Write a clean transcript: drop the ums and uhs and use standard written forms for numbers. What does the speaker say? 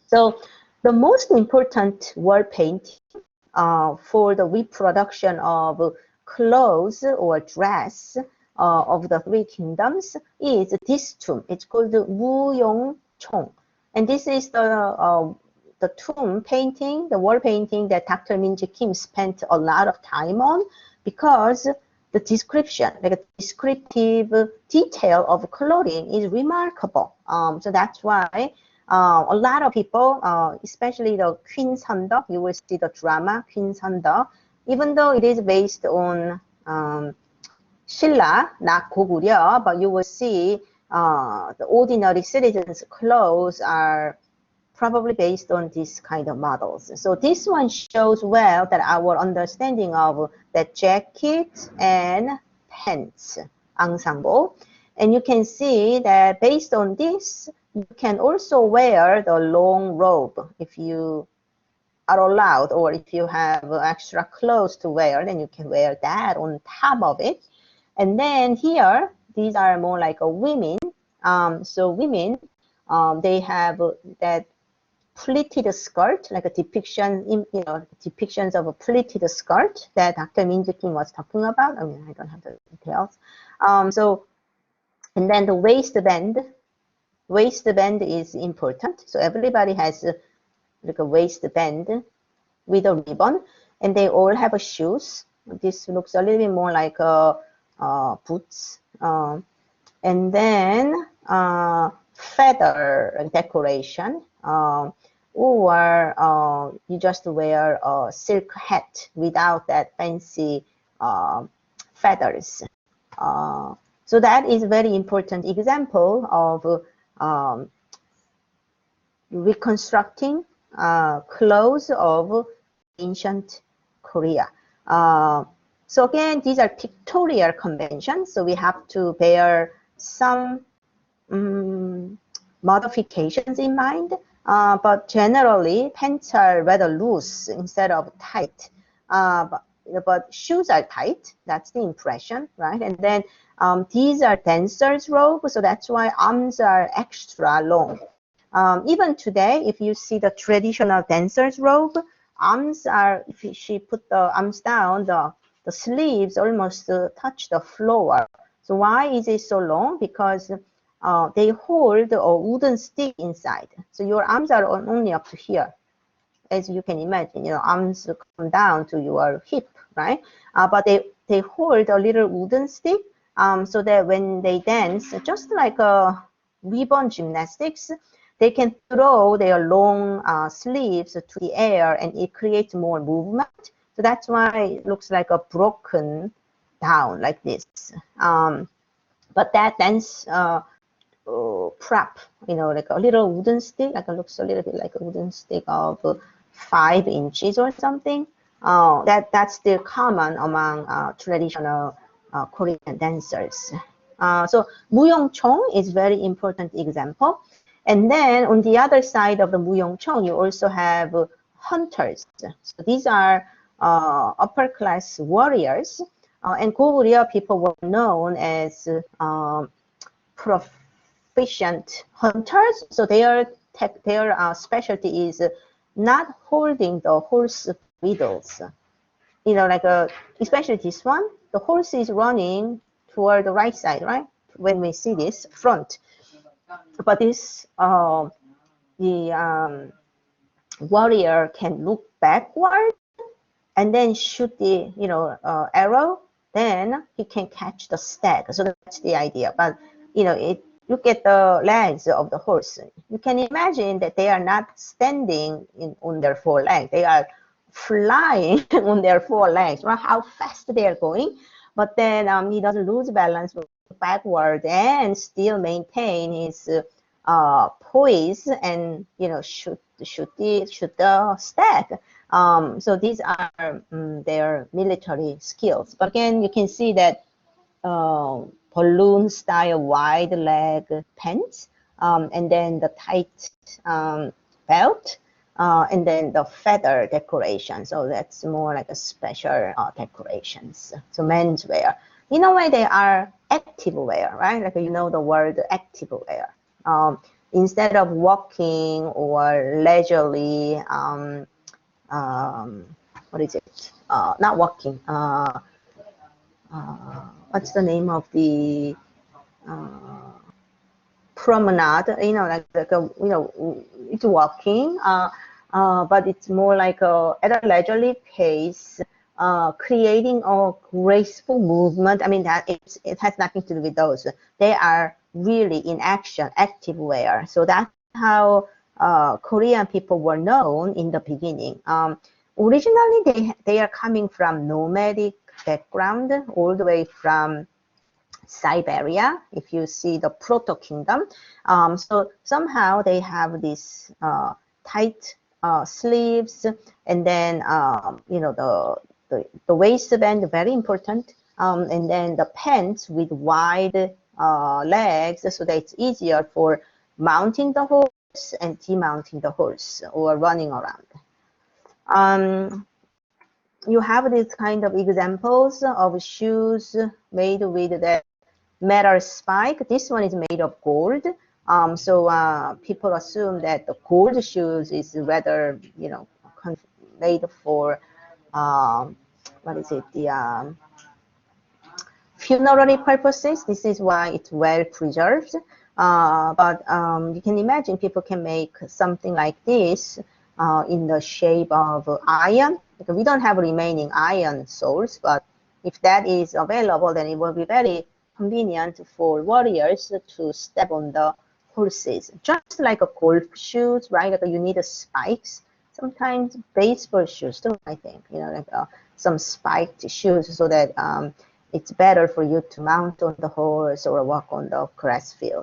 So the most important wall painting for the reproduction of clothes or dress of the three kingdoms is this tomb. It's called muyongchong, and this is the tomb painting, the wall painting that Dr. Min-ji Kim spent a lot of time on, because the description, like a descriptive detail of clothing is remarkable. So that's why a lot of people, especially the Queen Sanda, you will see the drama Queen Sanda, even though it is based on Shilla, not Goguryeo, but you will see the ordinary citizens' clothes are probably based on this kind of models. So this one shows well that our understanding of that jacket and pants ensemble. And you can see that based on this, you can also wear the long robe if you are allowed, or if you have extra clothes to wear, then you can wear that on top of it. And then here, these are more like a women. So women, they have that pleated skirt, like a depiction, depictions of a pleated skirt that Dr. Min-ji Kim was talking about. I mean, I don't have the details. And then the waistband is important. So everybody has like a waistband with a ribbon, and they all have a shoes. This looks a little bit more like boots. And then feather decoration. Or you just wear a silk hat without that fancy feathers. So that is a very important example of reconstructing clothes of ancient Korea. So again, these are pictorial conventions, so we have to bear some modifications in mind. But generally, pants are rather loose instead of tight. But shoes are tight. That's the impression, right? And then these are dancers' robes, so that's why arms are extra long. Even today, if you see the traditional dancer's robe, arms are, if she put the arms down, the sleeves almost touch the floor. So why is it so long? Because they hold a wooden stick inside. So your arms are only up to here. As you can imagine, arms come down to your hip, right? But they hold a little wooden stick so that when they dance, just like a ribbon gymnastics, they can throw their long sleeves to the air, and it creates more movement. So that's why it looks like a broken down like this. But that dance prop, like a little wooden stick, like it looks a little bit like a wooden stick of 5 inches or something. That's still common among traditional Korean dancers. So muyongchong is very important example. And then on the other side of the muyongchong, you also have hunters. So these are upper class warriors. And Goguryeo people were known as proficient hunters. So their specialty is not holding the horse bridles. Like especially this one, the horse is running toward the right side, right? When we see this front. But this, the warrior can look backward and then shoot the, arrow. Then he can catch the stag. So that's the idea. But, look at the legs of the horse. You can imagine that they are not standing on their 4 legs. They are flying on their 4 legs, right? How fast they are going. But then he doesn't lose balance backward and still maintain his poise and shoot the stag. So these are their military skills. But again, you can see that balloon style wide leg pants, and then the tight belt, and then the feather decoration. So that's more like a special decorations. So menswear. In a way, they are active wear, right? Like the word active wear. instead of walking or leisurely, what is it? Not walking. What's the name of the promenade? Like a, it's walking, but it's more like at a leisurely pace, creating a graceful movement. I mean, that it has nothing to do with those. They are really in action, active wear. So that's how Korean people were known in the beginning. Originally, they are coming from nomadic background, all the way from Siberia, if you see the proto kingdom. So somehow they have this tight sleeves, and then the waistband, very important, and then the pants with wide legs, so that it's easier for mounting the horse and demounting the horse or running around. You have these kind of examples of shoes made with the metal spike. This one is made of gold. So people assume that the gold shoes is rather, made for, what is it, the funerary purposes. This is why it's well preserved. But you can imagine people can make something like this in the shape of iron, because we don't have remaining iron soles, but if that is available, then it will be very convenient for warriors to step on the horses. Just like a golf shoes, right? Like you need a spikes. Sometimes baseball shoes too, I think, like some spiked shoes, so that it's better for you to mount on the horse or walk on the grass field.